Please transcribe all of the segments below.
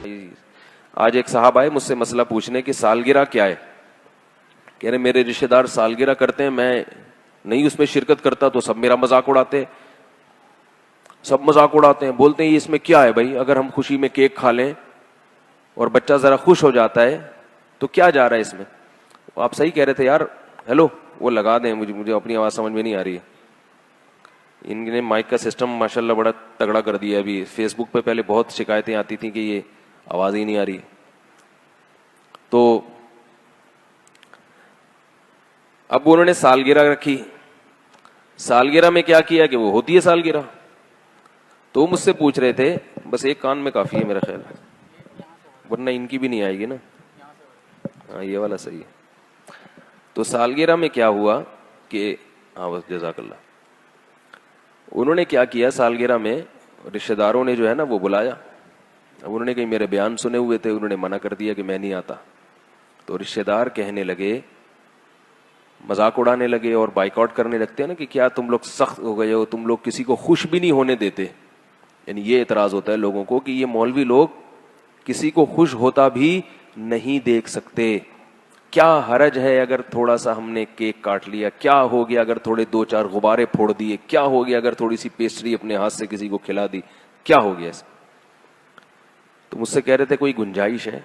بھائی آج ایک صاحب آئے مجھ سے مسئلہ پوچھنے کہ سالگرہ کیا ہے. کہہ رہے میرے رشتے دار سالگرہ کرتے ہیں, میں نہیں اس میں شرکت کرتا تو سب میرا مذاق اڑاتے, سب مذاق اڑاتے ہیں, بولتے ہیں یہ اس میں کیا ہے بھائی, اگر ہم خوشی میں کیک کھا لیں اور بچہ ذرا خوش ہو جاتا ہے تو کیا جا رہا ہے اس میں. آپ صحیح کہہ رہے تھے یار. ہیلو وہ لگا دیں, مجھے اپنی آواز سمجھ میں نہیں آ رہی ہے. ان نے مائک کا سسٹم ماشاءاللہ بڑا تگڑا کر دیا. ابھی فیس بک پہ پہلے بہت شکایتیں آتی تھیں کہ یہ آواز ہی نہیں آ رہی. تو اب انہوں نے سالگرہ رکھی. سالگرہ میں کیا کیا کہ وہ ہوتی ہے سالگرہ. تو مجھ سے پوچھ رہے تھے, بس ایک کان میں کافی ہے میرا خیال ہے, ورنہ ان کی بھی نہیں آئے گی نا. ہاں یہ والا صحیح ہے. تو سالگرہ میں کیا ہوا کہ ہاں بس جزاک اللہ. انہوں نے کیا کیا سالگرہ میں رشتہ داروں نے جو ہے نا وہ بلایا. اب انہوں نے کہیں میرے بیان سنے ہوئے تھے, انہوں نے منع کر دیا کہ میں نہیں آتا. تو رشتہ دار کہنے لگے, مذاق اڑانے لگے اور بائیک آؤٹ کرنے لگتے ہیں نا کہ کیا تم لوگ سخت ہو گئے ہو, تم لوگ کسی کو خوش بھی نہیں ہونے دیتے. یعنی یہ اعتراض ہوتا ہے لوگوں کو کہ یہ مولوی لوگ کسی کو خوش ہوتا بھی نہیں دیکھ سکتے. کیا حرج ہے اگر تھوڑا سا ہم نے کیک کاٹ لیا, کیا ہو گیا اگر تھوڑے 2-4 غبارے پھوڑ دیے, کیا ہو گیا اگر تھوڑی سی پیسٹری اپنے ہاتھ سے کسی کو کھلا دی, کیا ہو گیا اس. تو مجھ سے کہہ رہے تھے کوئی گنجائش ہے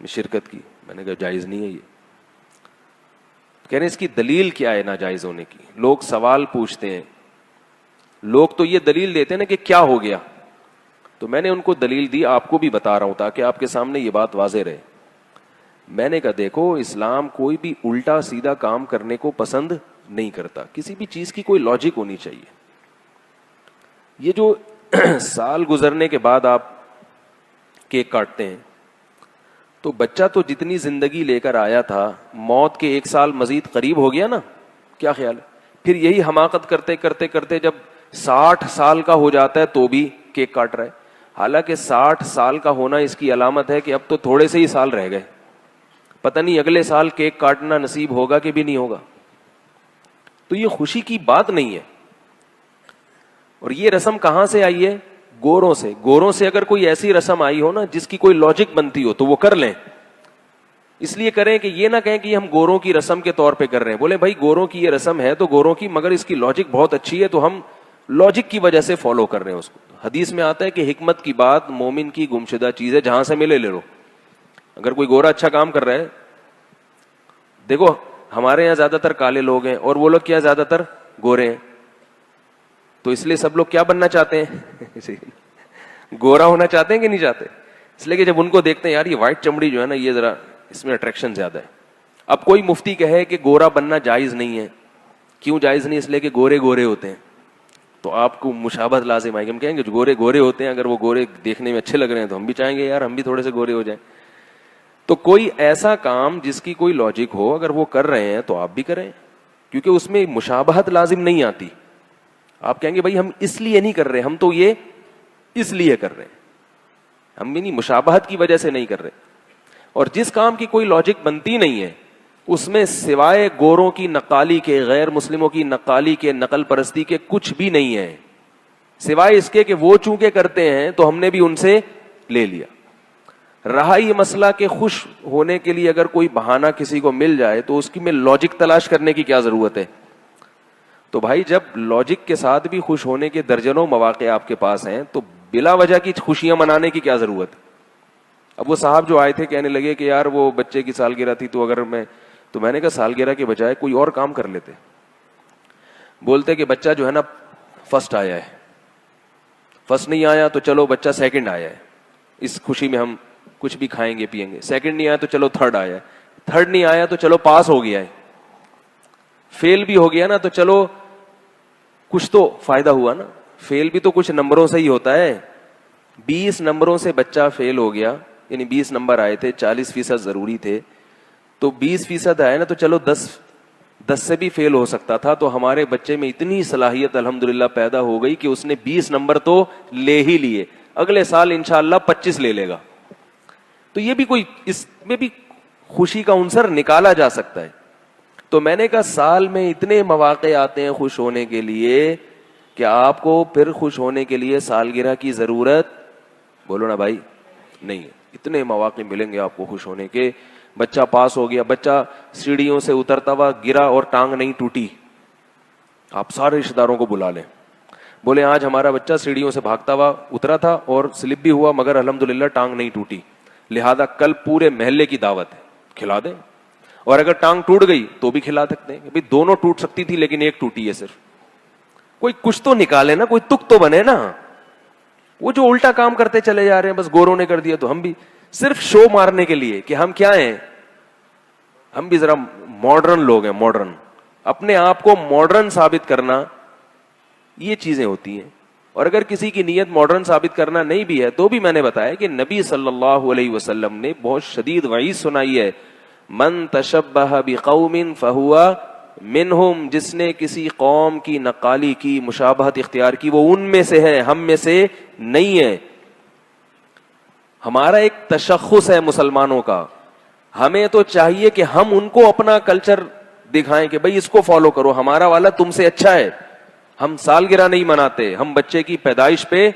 شرکت کی. میں نے کہا جائز نہیں ہے یہ. کہہ رہے اس کی دلیل کیا ہے ناجائز ہونے کی. لوگ سوال پوچھتے ہیں, لوگ تو یہ دلیل دیتے ہیں نا کہ کیا ہو گیا. تو میں نے ان کو دلیل دی, آپ کو بھی بتا رہا ہوں تاکہ آپ کے سامنے یہ بات واضح رہے. میں نے کہا دیکھو اسلام کوئی بھی الٹا سیدھا کام کرنے کو پسند نہیں کرتا. کسی بھی چیز کی کوئی لاجک ہونی چاہیے. یہ جو سال گزرنے کے بعد آپ کیک کاٹتے ہیں تو بچہ تو جتنی زندگی لے کر آیا تھا موت کے 1 سال مزید قریب ہو گیا نا. کیا خیال ہے؟ پھر یہی حماقت کرتے کرتے کرتے جب 60 سال کا ہو جاتا ہے تو بھی کیک کاٹ رہا ہے. حالانکہ 60 سال کا ہونا اس کی علامت ہے کہ اب تو تھوڑے سے ہی سال رہ گئے, پتہ نہیں اگلے سال کیک کاٹنا نصیب ہوگا کہ بھی نہیں ہوگا. تو یہ خوشی کی بات نہیں ہے. اور یہ رسم کہاں سے آئی ہے؟ گوروں سے. گوروں سے اگر کوئی ایسی رسم آئی ہو نا جس کی کوئی لاجک بنتی ہو تو وہ کر لیں. اس لیے کریں کہ یہ نہ کہیں کہ ہم گوروں کی رسم کے طور پہ کر رہے ہیں. بولے بھائی گوروں کی یہ رسم ہے تو گوروں کی, مگر اس کی لاجک بہت اچھی ہے تو ہم لاجک کی وجہ سے فالو کر رہے ہیں اس کو. حدیث میں آتا ہے کہ حکمت کی بات مومن کی گمشدہ چیز ہے, جہاں سے ملے لے لو. اگر کوئی گورا اچھا کام کر رہا ہے, دیکھو ہمارے یہاں زیادہ تر کالے لوگ ہیں اور وہ لوگ کیا زیادہ تر گورے ہیں, تو اس لیے سب لوگ کیا بننا چاہتے ہیں؟ گورا ہونا چاہتے ہیں کہ نہیں چاہتے؟ اس لیے کہ جب ان کو دیکھتے ہیں یار یہ وائٹ چمڑی جو ہے نا یہ ذرا اس میں اٹریکشن زیادہ ہے. اب کوئی مفتی کہے کہ گورا بننا جائز نہیں ہے. کیوں جائز نہیں؟ اس لیے کہ گورے گورے ہوتے ہیں. تو آپ کو مشابہت لازم آئے گی. ہم کہیں گے جو گورے گورے ہوتے ہیں, اگر وہ گورے دیکھنے میں اچھے لگ رہے ہیں تو ہم بھی چاہیں گے یار ہم بھی تھوڑے سے گورے ہو جائیں. تو کوئی ایسا کام جس کی کوئی لاجک ہو اگر وہ کر رہے ہیں تو آپ بھی کریں, کیونکہ اس میں مشابہت لازم نہیں آتی. آپ کہیں گے بھائی ہم اس لیے نہیں کر رہے, ہم تو یہ اس لیے کر رہے ہیں, ہم بھی نہیں مشابہت کی وجہ سے نہیں کر رہے. اور جس کام کی کوئی لاجک بنتی نہیں ہے اس میں سوائے گوروں کی نقالی کے, غیر مسلموں کی نقالی کے, نقل پرستی کے کچھ بھی نہیں ہے, سوائے اس کے کہ وہ چونکہ کرتے ہیں تو ہم نے بھی ان سے لے لیا. رہا یہ مسئلہ کہ خوش ہونے کے لیے اگر کوئی بہانہ کسی کو مل جائے تو اس کی میں لاجک تلاش کرنے کی کیا ضرورت ہے؟ تو بھائی جب لاجک کے ساتھ بھی خوش ہونے کے درجنوں مواقع آپ کے پاس ہیں تو بلا وجہ کی خوشیاں منانے کی کیا ضرورت ہے؟ اب وہ صاحب جو آئے تھے کہنے لگے کہ یار وہ بچے کی سالگرہ تھی تو اگر میں نے کہا سالگرہ کے بجائے کوئی اور کام کر لیتے. بولتے کہ بچہ جو ہے نا فرسٹ آیا ہے, فرسٹ نہیں آیا تو چلو بچہ سیکنڈ آیا ہے, اس خوشی میں ہم کچھ بھی کھائیں گے پیئیں گے. سیکنڈ نہیں آیا تو چلو تھرڈ آیا ہے, تھرڈ نہیں آیا تو چلو پاس ہو گیا ہے, فیل بھی ہو گیا نا تو چلو کچھ تو فائدہ ہوا نا. فیل بھی تو کچھ نمبروں سے ہی ہوتا ہے. 20 نمبروں سے بچہ فیل ہو گیا, یعنی 20 نمبر آئے تھے, 40% ضروری تھے, تو 20% آئے نا تو چلو 10 سے بھی فیل ہو سکتا تھا. تو ہمارے بچے میں اتنی صلاحیت الحمدللہ پیدا ہو گئی کہ اس نے 20 نمبر تو لے ہی لیے, اگلے سال انشاءاللہ 25 لے لے گا. تو یہ بھی کوئی, اس میں بھی خوشی کا عنصر نکالا جا سکتا ہے. تو میں نے کہا سال میں اتنے مواقع آتے ہیں خوش ہونے کے لیے کہ آپ کو پھر خوش ہونے کے لیے سالگرہ کی ضرورت, بولو نا بھائی, نہیں ہے. اتنے مواقع ملیں گے آپ کو خوش ہونے کے. بچہ پاس ہو گیا, بچہ سیڑھیوں سے اترتا ہوا گرا اور ٹانگ نہیں ٹوٹی, آپ سارے رشتے داروں کو بلا لیں, بولے آج ہمارا بچہ سیڑھیوں سے بھاگتا ہوا اترا تھا اور سلپ بھی ہوا مگر الحمدللہ ٹانگ نہیں ٹوٹی, لہذا کل پورے محلے کی دعوت ہے, کھلا دیں. اور اگر ٹانگ ٹوٹ گئی تو بھی کھلا سکتے ہیں, کہ دونوں ٹوٹ سکتی تھی لیکن ایک ٹوٹی ہے صرف. کوئی کچھ تو نکالے نا, کوئی تک تو بنے نا. وہ جو الٹا کام کرتے چلے جا رہے ہیں, بس گوروں نے کر دیا تو ہم بھی, صرف شو مارنے کے لیے کہ ہم کیا ہیں, ہم بھی ذرا ماڈرن لوگ ہیں, ماڈرن, اپنے آپ کو ماڈرن ثابت کرنا, یہ چیزیں ہوتی ہیں. اور اگر کسی کی نیت ماڈرن ثابت کرنا نہیں بھی ہے تو بھی میں نے بتایا کہ نبی صلی اللہ علیہ وسلم نے بہت شدید وعید سنائی ہے, من تشبہ بقوم فہو منہم, جس نے کسی قوم کی نقالی کی, مشابہت اختیار کی, وہ ان میں سے ہے, ہم میں سے نہیں ہے. ہمارا ایک تشخص ہے مسلمانوں کا, ہمیں تو چاہیے کہ ہم ان کو اپنا کلچر دکھائیں کہ بھئی اس کو فالو کرو, ہمارا والا تم سے اچھا ہے. ہم سالگرہ نہیں مناتے, ہم بچے کی پیدائش پہ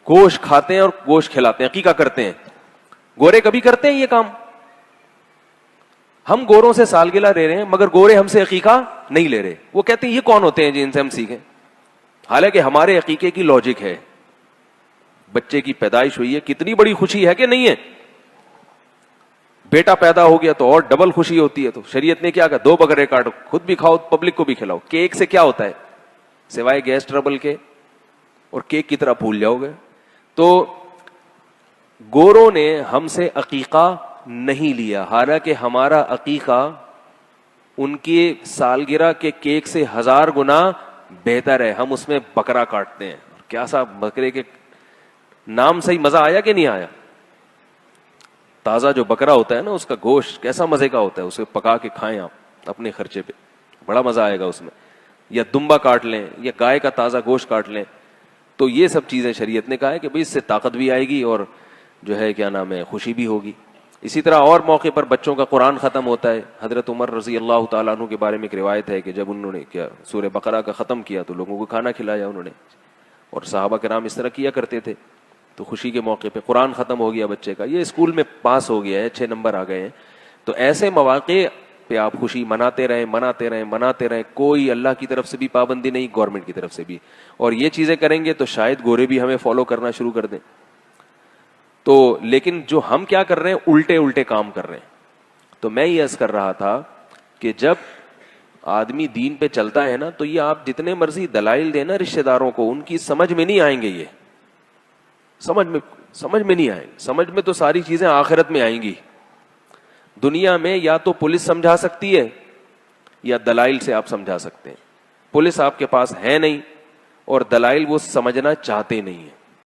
گوشت کھاتے ہیں اور گوشت کھلاتے ہیں, عقیقہ کرتے ہیں. گورے کبھی کرتے ہیں یہ کام؟ ہم گوروں سے سالگرہ لے رہے ہیں مگر گورے ہم سے عقیقہ نہیں لے رہے. وہ کہتے ہیں یہ کون ہوتے ہیں جن سے ہم سیکھیں, حالانکہ ہمارے عقیقے کی لاجک ہے. بچے کی پیدائش ہوئی ہے, کتنی بڑی خوشی ہے کہ نہیں ہے. بیٹا پیدا ہو گیا تو اور ڈبل خوشی ہوتی ہے. تو شریعت نے کیا کہا, 2 بکرے کاٹو, خود بھی کھاؤ پبلک کو بھی کھلاؤ. کیک سے کیا ہوتا ہے سوائے گیس ٹربل کے, اور کیک کی طرح بھول جاؤ گے. تو گوروں نے ہم سے عقیقہ نہیں لیا, حالانکہ ہمارا عقیقہ ان کی سالگرہ کے کیک سے 1000 گنا بہتر ہے. ہم اس میں بکرا کاٹتے ہیں. کیا سا بکرے کے نام سے ہی مزہ آیا کہ نہیں آیا؟ تازہ جو بکرا ہوتا ہے نا, اس کا گوشت کیسا مزے کا ہوتا ہے, اسے پکا کے کھائیں آپ اپنے خرچے پہ, بڑا مزہ آئے گا اس میں. یا دمبا کاٹ لیں, یا گائے کا تازہ گوشت کاٹ لیں. تو یہ سب چیزیں شریعت نے کہا ہے کہ بھئی اس سے طاقت بھی آئے گی اور جو ہے کیا نام ہے خوشی بھی ہوگی. اسی طرح اور موقع پر بچوں کا قرآن ختم ہوتا ہے. حضرت عمر رضی اللہ تعالیٰ عنہ کے بارے میں ایک روایت ہے کہ جب انہوں نے کیا سورہ بقرہ کا ختم کیا تو لوگوں کو کھانا کھلایا انہوں نے, اور صحابہ کرام اس طرح کیا کرتے تھے. تو خوشی کے موقع پہ قرآن ختم ہو گیا بچے کا, یہ اسکول میں پاس ہو گیا ہے, 6 نمبر آ گئے ہیں. تو ایسے مواقع پہ آپ خوشی مناتے رہیں, مناتے رہیں, مناتے رہیں. کوئی اللہ کی طرف سے بھی پابندی نہیں, گورنمنٹ کی طرف سے بھی. اور یہ چیزیں کریں گے تو شاید گورے بھی ہمیں فالو کرنا شروع کر دیں. تو لیکن جو ہم کیا کر رہے ہیں, الٹے الٹے کام کر رہے ہیں. تو میں یہ عرض کر رہا تھا کہ جب آدمی دین پہ چلتا ہے نا, تو یہ آپ جتنے مرضی دلائل دینا رشتے داروں کو, ان کی سمجھ میں نہیں آئیں گے. یہ سمجھ میں نہیں آئیں گے. سمجھ میں تو ساری چیزیں آخرت میں آئیں گی. دنیا میں یا تو پولیس سمجھا سکتی ہے یا دلائل سے آپ سمجھا سکتے ہیں. پولیس آپ کے پاس ہے نہیں اور دلائل وہ سمجھنا چاہتے نہیں ہیں.